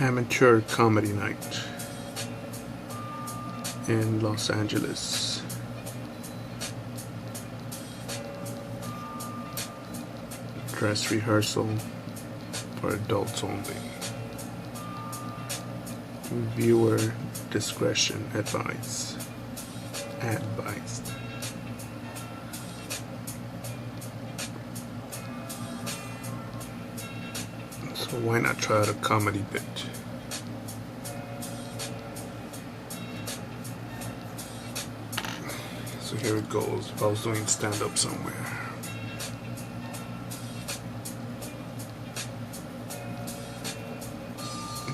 amateur comedy night in Los Angeles. Dress rehearsal for adults only. Viewer discretion advised. So why not try out a comedy bit? So here it goes. If I was doing stand-up somewhere.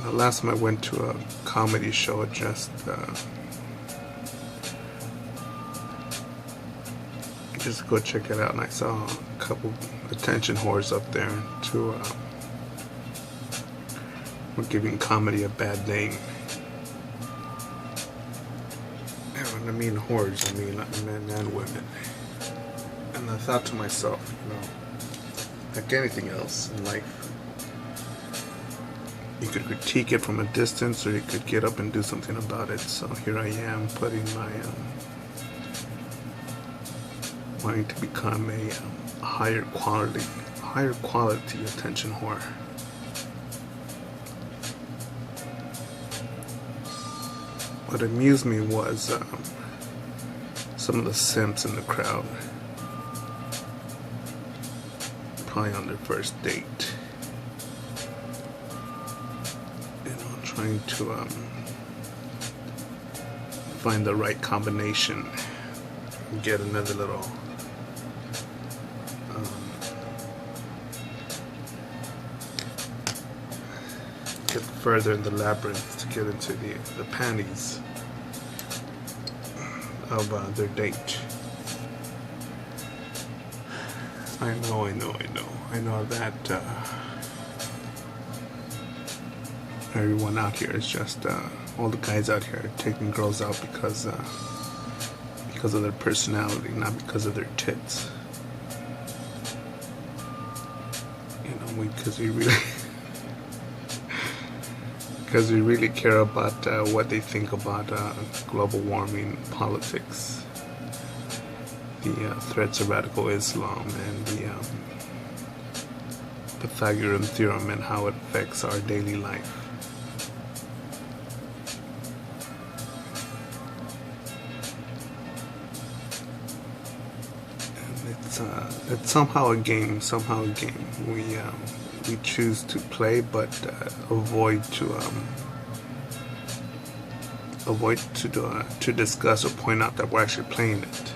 The last time I went to a comedy show, just go check it out, and I saw a couple attention whores up there were giving comedy a bad name. And when I mean whores, I mean men and women. And I thought to myself, like anything else in life, you could critique it from a distance, or you could get up and do something about it. So here I am, putting my wanting to become a higher quality attention whore. What amused me was some of the simps in the crowd, probably on their first date, trying to find the right combination and get another little get further in the labyrinth to get into the panties of their date. I know that everyone out here is just all the guys out here are taking girls out because of their personality, not because of their tits. Because we really care about what they think about global warming, politics, the threats of radical Islam, and the Pythagorean theorem and how it affects our daily life. It's somehow a game. We choose to play, but avoid to discuss or point out that we're actually playing it.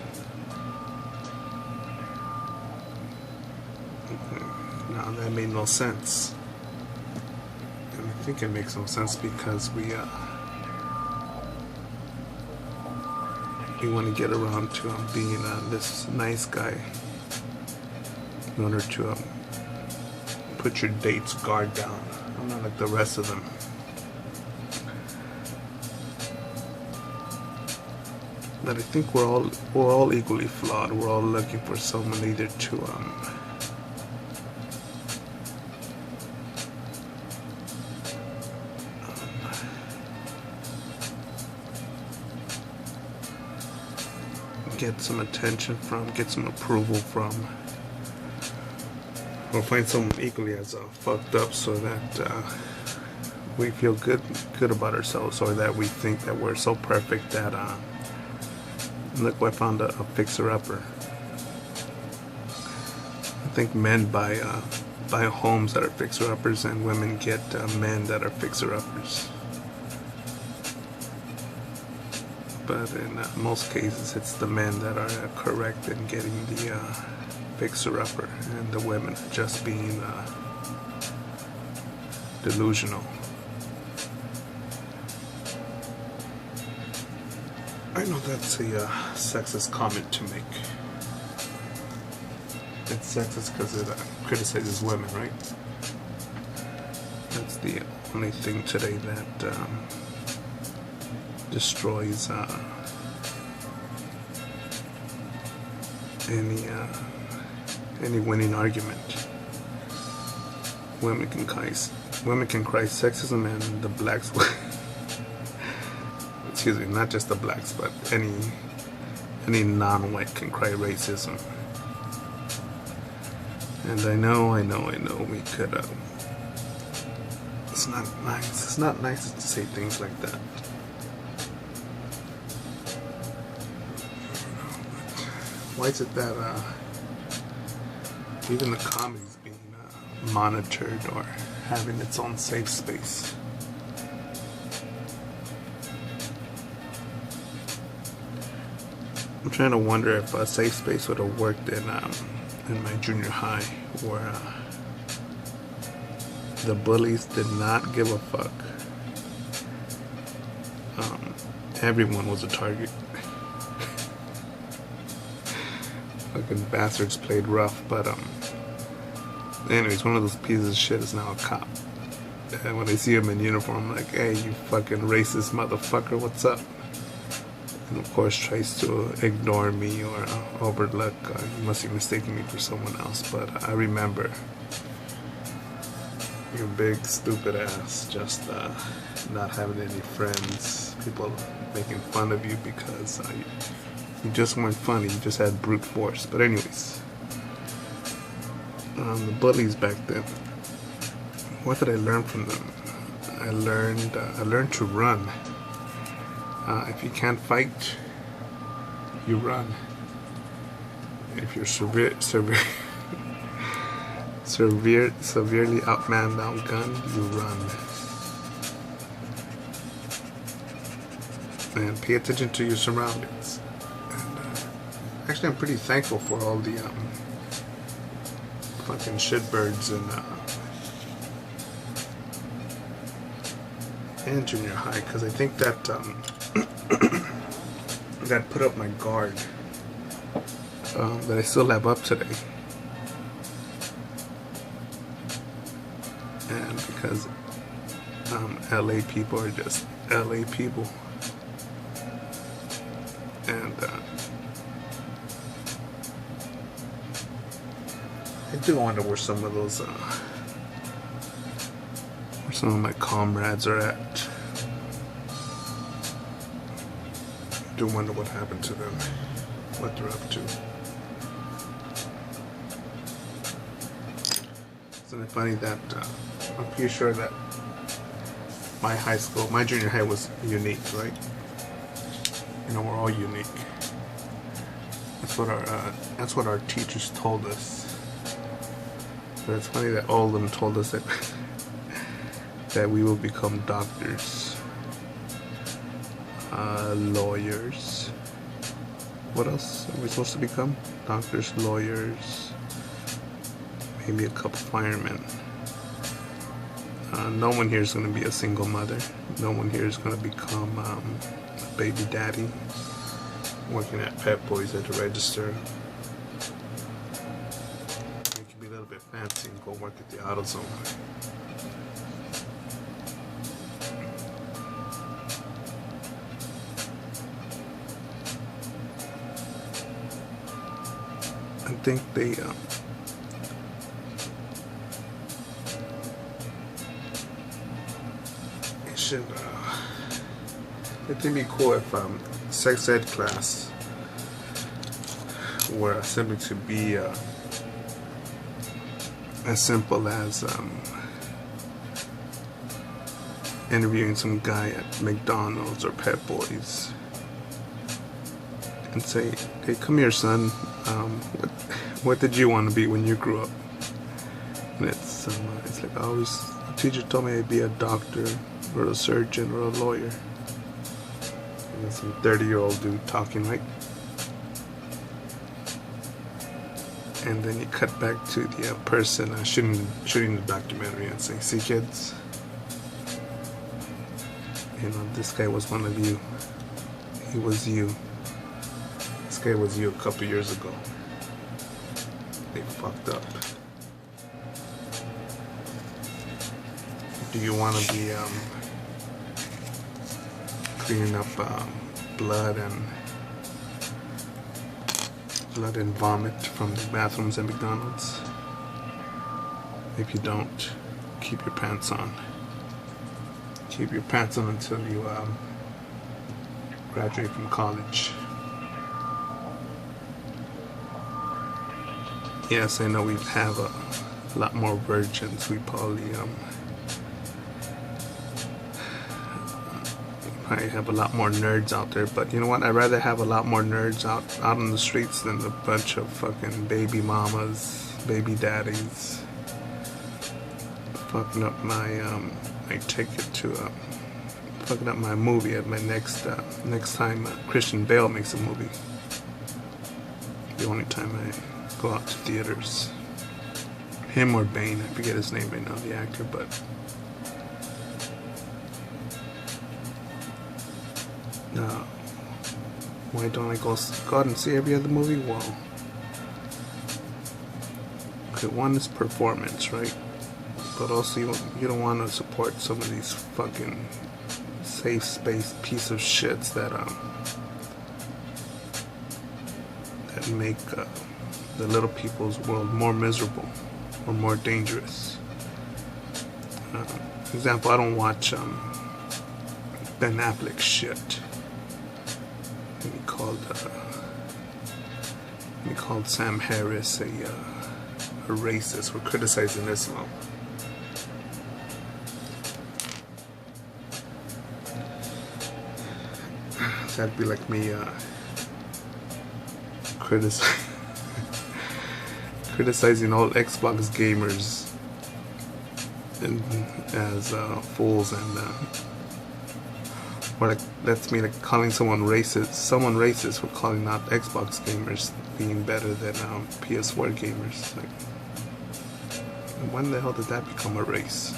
Now that made no sense, and I think it makes no sense because we want to get around to being this nice guy in order to put your date's guard down. I'm not like the rest of them. But I think we're all equally flawed. We're all looking for someone either to get some attention from, get some approval from, or find someone equally as fucked up, so that we feel good about ourselves, or that we think that we're so perfect that look, I found a fixer-upper. I think men buy homes that are fixer-uppers, and women get men that are fixer-uppers. But in most cases, it's the men that are correct in getting the fixer-upper, and the women are just being delusional. I know that's a sexist comment to make. It's sexist because it criticizes women, right? That's the only thing today that destroys any winning argument. Women can women can cry sexism and the blacks excuse me, not just the blacks, but any non-white can cry racism. And I know we could it's not nice to say things like that. Why is it that even the comedy's being monitored or having its own safe space? I'm trying to wonder if a safe space would have worked in my junior high, where the bullies did not give a fuck. Everyone was a target. Fucking bastards played rough, but anyways, one of those pieces of shit is now a cop. And when I see him in uniform, I'm like, hey, you fucking racist motherfucker, what's up? And of course tries to ignore me or overlook. You must be mistaking me for someone else. But I remember your big stupid ass just not having any friends. People making fun of you because you just weren't funny. You just had brute force. But anyways, the bullies back then. What did I learn from them? I learned to run. If you can't fight, you run. If you're severely outmanned, outgunned, you run. And pay attention to your surroundings. And actually, I'm pretty thankful for all the fucking shitbirds and junior high, because I think that that put up my guard that I still have up today. And because LA people are just LA people. And I do wonder where some of those where some of my comrades are at. I do wonder what happened to them, what they're up to. Isn't it funny that I'm pretty sure that my junior high was unique, right? You know, we're all unique. That's what our teachers told us. But it's funny that all of them told us that that we will become doctors, lawyers. What else are we supposed to become? Doctors, lawyers, maybe a couple firemen. No one here is going to be a single mother. No one here is going to become a baby daddy, working at Pet Boys at the register. You can be a little bit fancy and go work at the AutoZone. I think they should it'd be cool if sex ed class were simply to be as simple as interviewing some guy at McDonald's or Pet Boys and say, hey, come here, son, what did you want to be when you grew up? And it's like, the teacher told me I'd be a doctor or a surgeon or a lawyer. And then some 30-year-old dude talking, right? And then you cut back to the person shooting the documentary and saying, see, kids, you know, this guy was one of you. He was you. This guy was you a couple years ago. They fucked up. Do you want to be cleaning up blood and vomit from the bathrooms at McDonald's? If you don't, keep your pants on. Keep your pants on until you graduate from college. Yes, I know we have a lot more virgins. We probably have a lot more nerds out there, but you know what? I'd rather have a lot more nerds out on the streets than a bunch of fucking baby mamas, baby daddies, fucking up my ticket to fucking up my movie at my next time Christian Bale makes a movie. The only time I go out to theaters. Him or Bane, I forget his name right now, the actor, but why don't I go out and see every other movie? Well, okay, one is performance, right? But also you don't want to support some of these fucking safe space piece of shits that make the little people's world more miserable or more dangerous. For example, I don't watch Ben Affleck shit. He called Sam Harris a racist for criticizing Islam. That'd be like me criticizing all Xbox gamers as fools, and or like that's me like calling someone racist for calling out Xbox gamers being better than PS4 gamers. Like, when the hell did that become a race?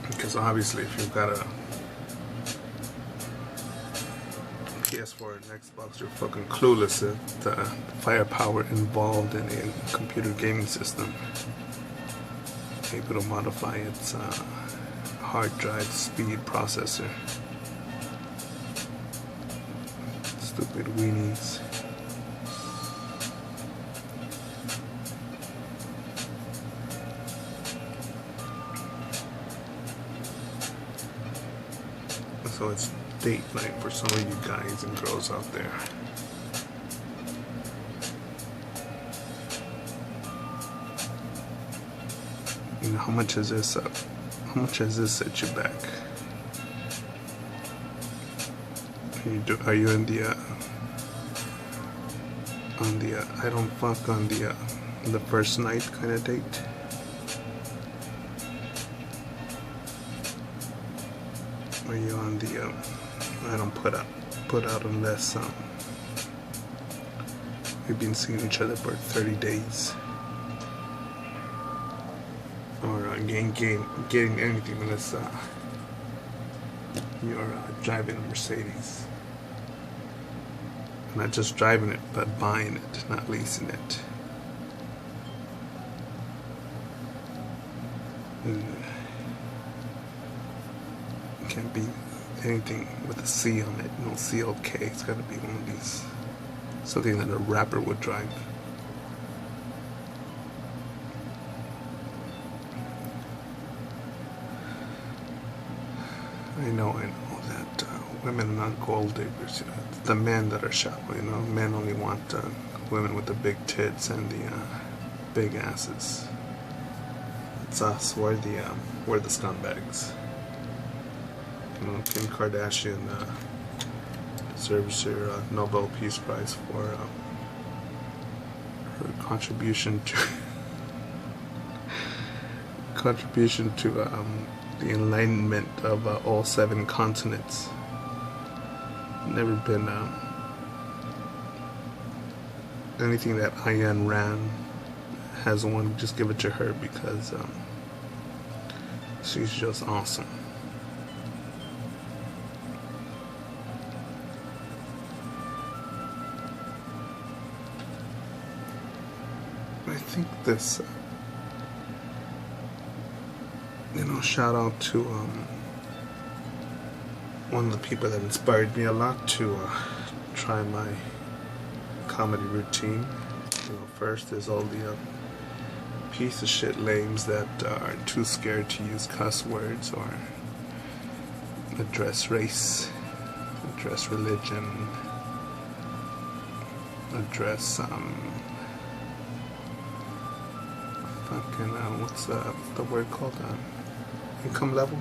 Because obviously, if you've got a PS4 and Xbox, you're fucking clueless at the firepower involved in a computer gaming system. Able to modify its hard drive speed processor. Stupid weenies. So it's date night for some of you guys and girls out there. You know, how much has this set you back? Are you in the I don't fuck on the first night kind of date? Are you on the I don't put out unless we've been seeing each other for 30 days, or getting anything unless you're driving a Mercedes, not just driving it but buying it, not leasing it. Can't be anything with a C on it, no CLK. It's gotta be one of these, something that a rapper would drive. I know that women are not gold diggers. You know, it's the men that are shallow. You know, men only want women with the big tits and the big asses. It's us. We're the scumbags. You know, Kim Kardashian deserves her Nobel Peace Prize for her contribution to the enlightenment of all 7 continents. Never been anything that Ayn Rand has won. Just give it to her because she's just awesome. I think this, shout out to one of the people that inspired me a lot to try my comedy routine. First there's all the piece of shit lames that are too scared to use cuss words or address race, address religion, address fucking what's the word called, income level,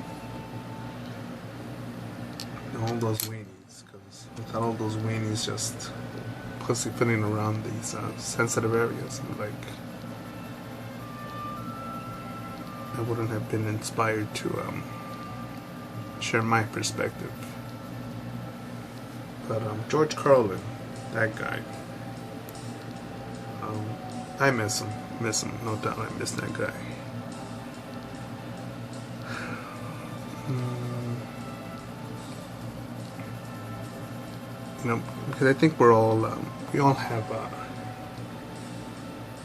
all those weenies, because without all those weenies just pussyfooting around these sensitive areas, like, I wouldn't have been inspired to share my perspective. But George Carlin, that guy, I miss him, no doubt. I miss that guy. Because I think we all have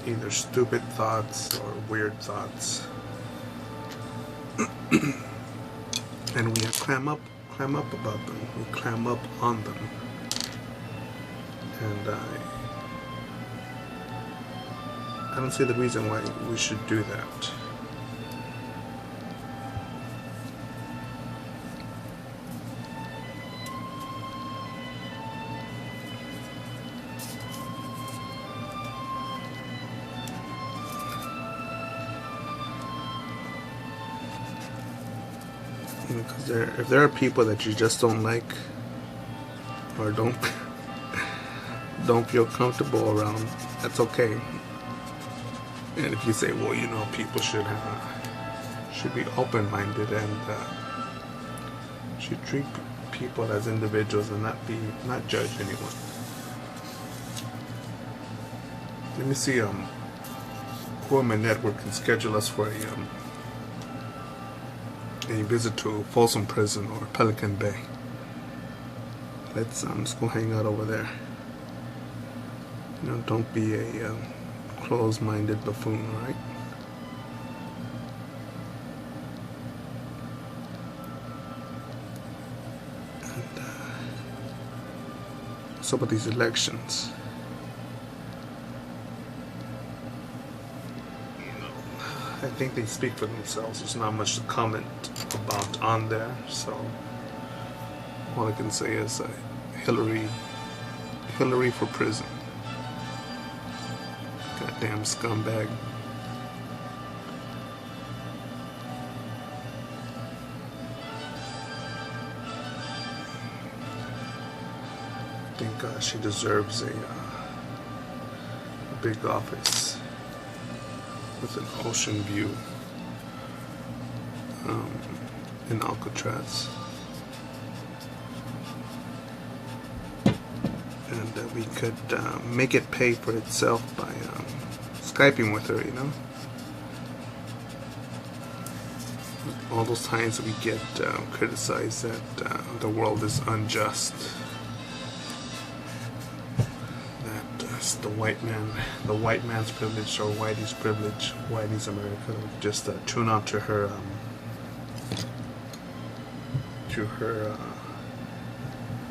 either stupid thoughts or weird thoughts, and we clam up about them. We clam up on them, and I don't see the reason why we should do that. Because if there are people that you just don't like or don't feel comfortable around, that's okay. And if you say, well, people should be open-minded and should treat people as individuals and not judge anyone. Let me see who on my network can schedule us for a visit to Folsom Prison or Pelican Bay. Let's go hang out over there. Don't be a closed-minded buffoon, right? And so about these elections, I think they speak for themselves. There's not much to comment about on there, so all I can say is Hillary for prison. Goddamn scumbag. I think she deserves a big office with an ocean view in Alcatraz, and we could make it pay for itself by Skyping with her, all those times that we get criticized that the world is unjust, the white man's privilege, or whitey's privilege, whitey's America. Just tune out to her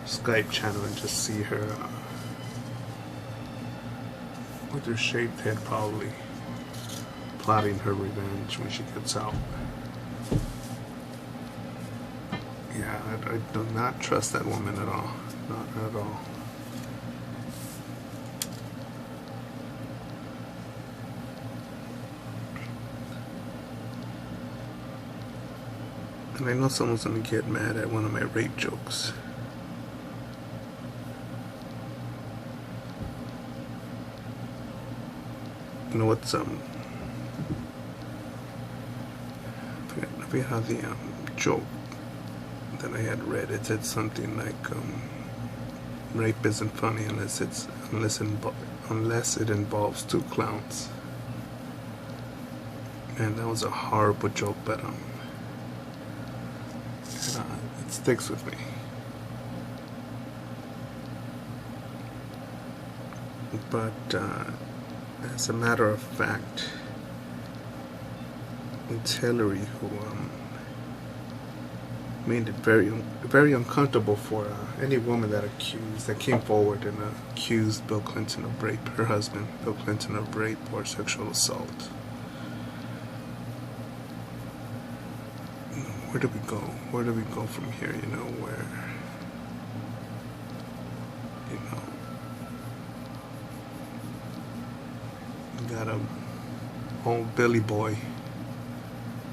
Skype channel and just see her with her shaved head, probably plotting her revenge when she gets out. Yeah, I do not trust that woman at all, not at all. And I know someone's gonna get mad at one of my rape jokes. You know what's I forget how the joke that I had read, it said something like rape isn't funny unless it involves two clowns. Man, that was a horrible joke, but it sticks with me. But as a matter of fact, it's Hillary who made it very uncomfortable for any woman that came forward and accused Bill Clinton of rape, her husband, Bill Clinton, of rape or sexual assault. Where do we go? Where do we go from here? You know, where, you know, we got a old Billy boy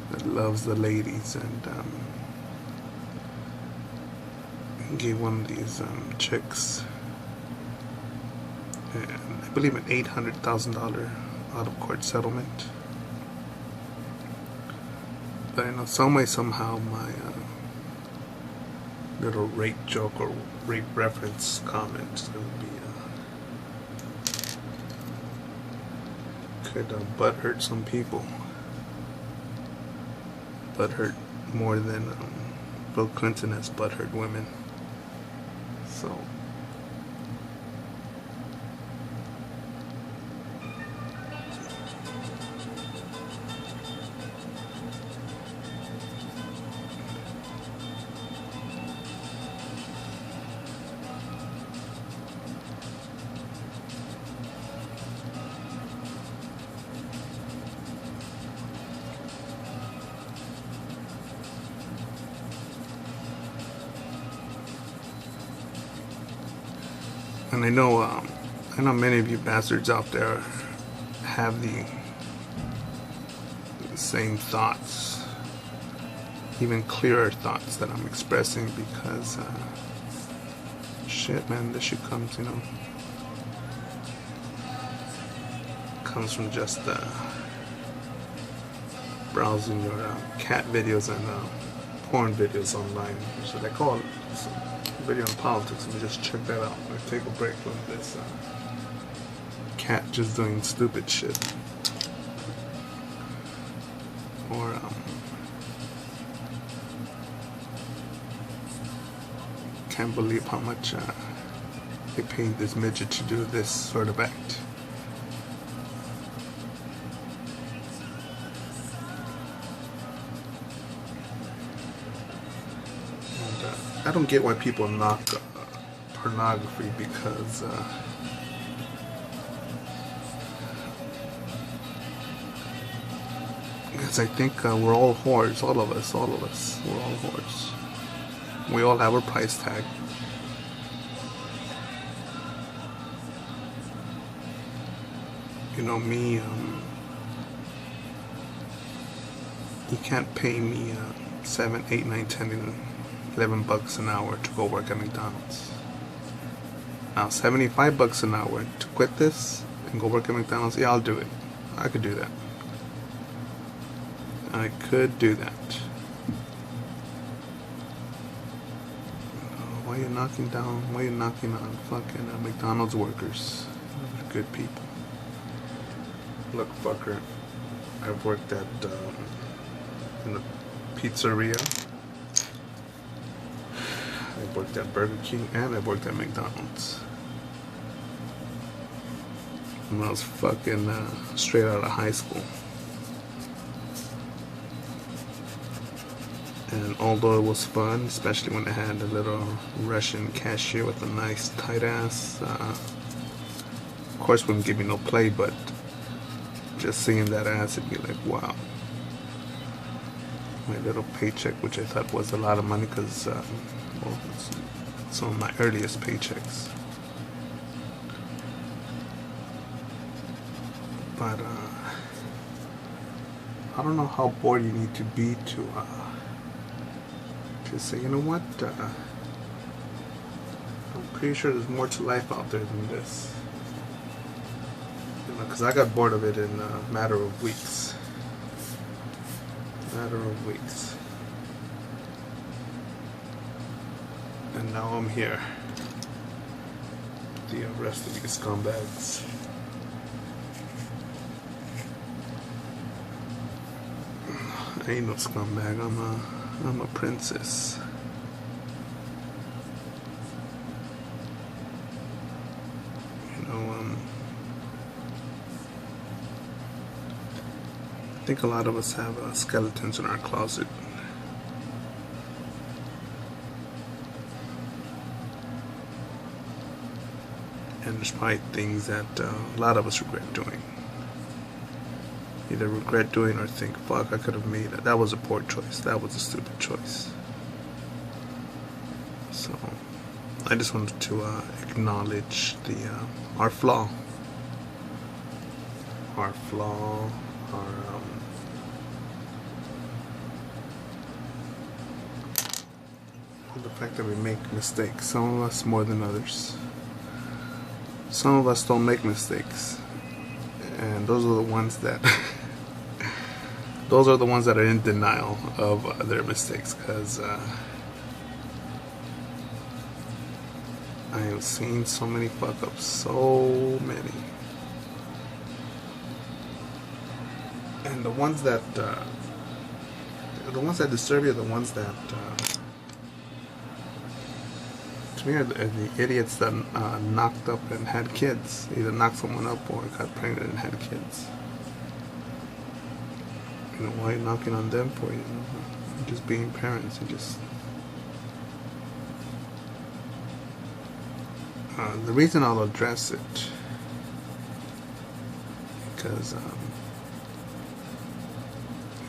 that loves the ladies and gave one of these chicks, and I believe an $800,000 out-of-court settlement. But I know some way, somehow, my little rape joke or rape reference comment is going to be could butt hurt some people. Butt hurt more than Bill Clinton has butt hurt women. So and I know many of you bastards out there have the same thoughts, even clearer thoughts that I'm expressing, because shit, man, this shit comes, you know, comes from just browsing your cat videos and porn videos online. So they call it video on politics. Let me just check that out. I'm gonna take a break from this cat just doing stupid shit. Or can't believe how much they paid this midget to do this sort of act. I don't get why people knock pornography, because I think we're all whores, all of us, we're all whores. We all have our price tag. You know, me, you can't pay me 7, 8, 9, 10, $11 an hour to go work at McDonald's. Now, $75 an hour to quit this and go work at McDonald's, yeah, I'll do it. I could do that. I could do that. Why are you knocking down? Why are you knocking on fucking McDonald's workers? They're good people. Look, fucker, I've worked at in a pizzeria. I worked at Burger King and I worked at McDonald's. When I was fucking straight out of high school. And although it was fun, especially when I had a little Russian cashier with a nice tight ass, of course wouldn't give me no play, but just seeing that ass, it'd be like, wow. My little paycheck, which I thought was a lot of money, because well, it's some of my earliest paychecks. But I don't know how bored you need to be to say, you know what, I'm pretty sure there's more to life out there than this. You know, because I got bored of it in a matter of weeks. And now I'm here. The rest of these scumbags. I ain't no scumbag. I'm a princess. You know, I think a lot of us have skeletons in our closet. And there's probably things that a lot of us regret doing. Either regret doing or think, fuck, I could have made it. That was a poor choice. That was a stupid choice. So I just wanted to acknowledge our flaw. Our flaw, the fact that we make mistakes. Some of us more than others. Some of us don't make mistakes, and those are the ones that those are the ones that are in denial of their mistakes. Because I have seen so many fuck ups, so many, and the ones that disturb you are the ones that. To me, are the idiots that knocked up and had kids. Either knocked someone up or got pregnant and had kids. You know, why are you knocking on them for? You know, just being parents. You just. The reason I'll address it, because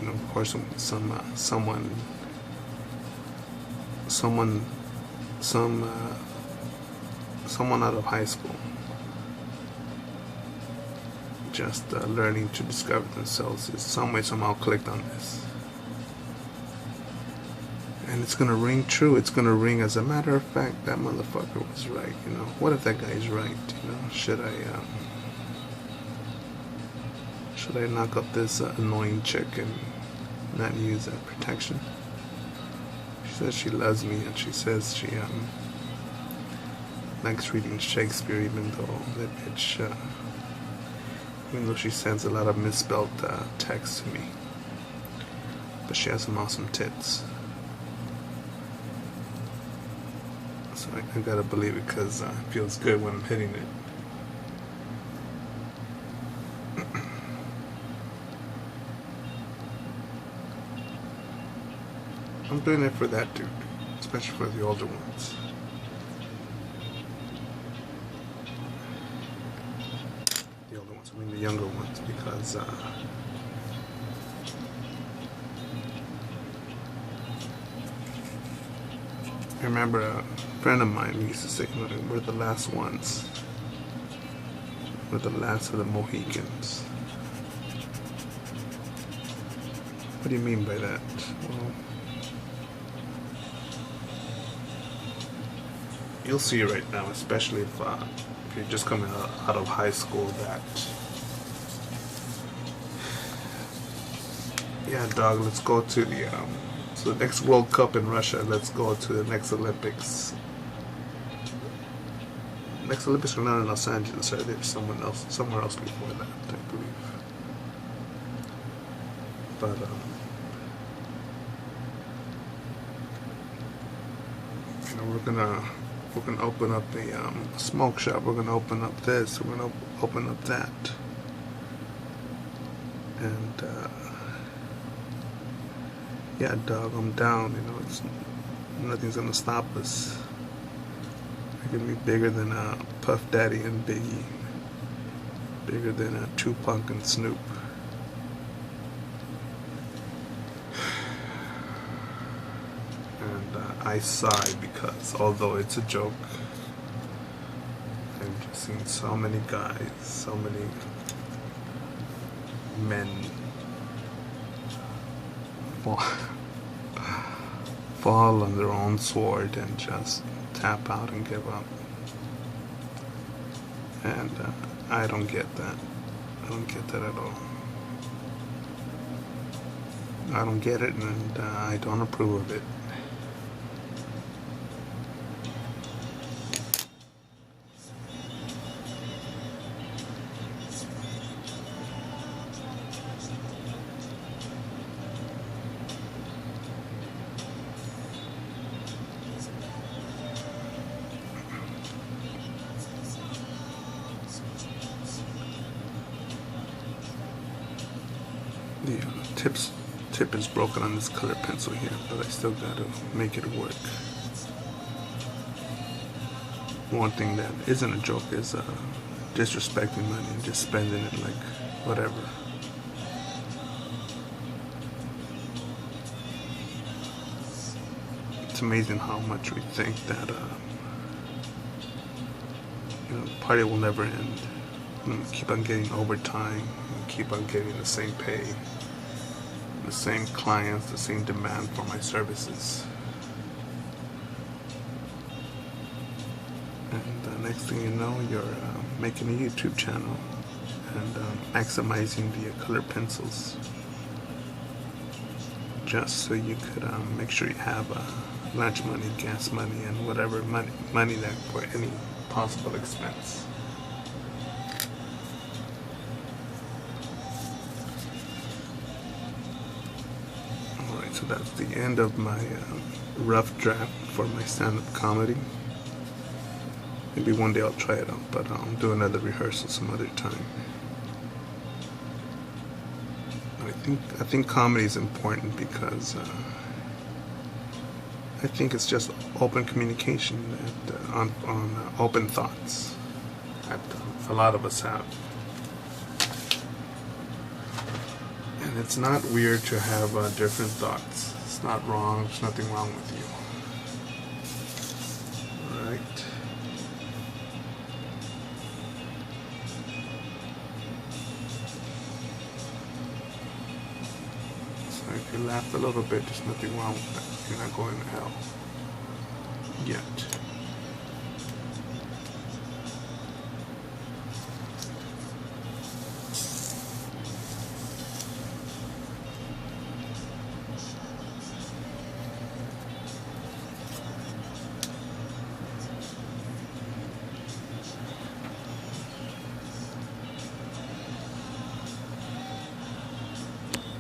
you know, of course, someone out of high school just learning to discover themselves is some way somehow clicked on this, and it's gonna ring true. It's gonna ring as a matter of fact, that motherfucker was right. You know, what if that guy's right? You know, should I knock up this annoying chick and not use that protection? She says she loves me, and she says she likes reading Shakespeare, even though that bitch, even though she sends a lot of misspelled texts to me, but she has some awesome tits. So I gotta believe it, because it feels good when I'm hitting it. I'm doing it for that dude, especially for the older ones. The older ones, I mean the younger ones, because I remember a friend of mine used to say, we're the last ones. We're the last of the Mohicans. What do you mean by that? Well, you'll see right now, especially if you're just coming out of high school, that yeah, dog, let's go to the next World Cup in Russia. Let's go to the next Olympics. Next Olympics are not in Los Angeles, right? There's somewhere else before that, I believe. But you know, we're gonna open up a smoke shop. We're gonna open up this. We're gonna open up that, and yeah, dog, I'm down. You know, nothing's gonna stop us. We're gonna be bigger than Puff Daddy and Biggie, bigger than Tupac and Snoop. I sigh because, although it's a joke, I've just seen so many guys, so many men fall on their own sword and just tap out and give up. And I don't get that. I don't get that at all. I don't get it, and I don't approve of it. The tip is broken on this colored pencil here, but I still gotta make it work. one thing that isn't a joke is disrespecting money and just spending it like whatever. It's amazing how much we think that the party will never end. Keep on getting overtime, keep on getting the same pay, the same clients, the same demand for my services. And the next thing you know, you're making a YouTube channel and maximizing the color pencils just so you could make sure you have lunch money, gas money, and whatever money that for any possible expense. Alright, so that's the end of my rough draft for my stand-up comedy. Maybe one day I'll try it out, but I'll do another rehearsal some other time. I think comedy is important because I think it's just open communication on open thoughts that a lot of us have. And it's not weird to have different thoughts. It's not wrong. There's nothing wrong with you. Alright. So if you laughed a little bit, there's nothing wrong with that. You're not going to hell yet.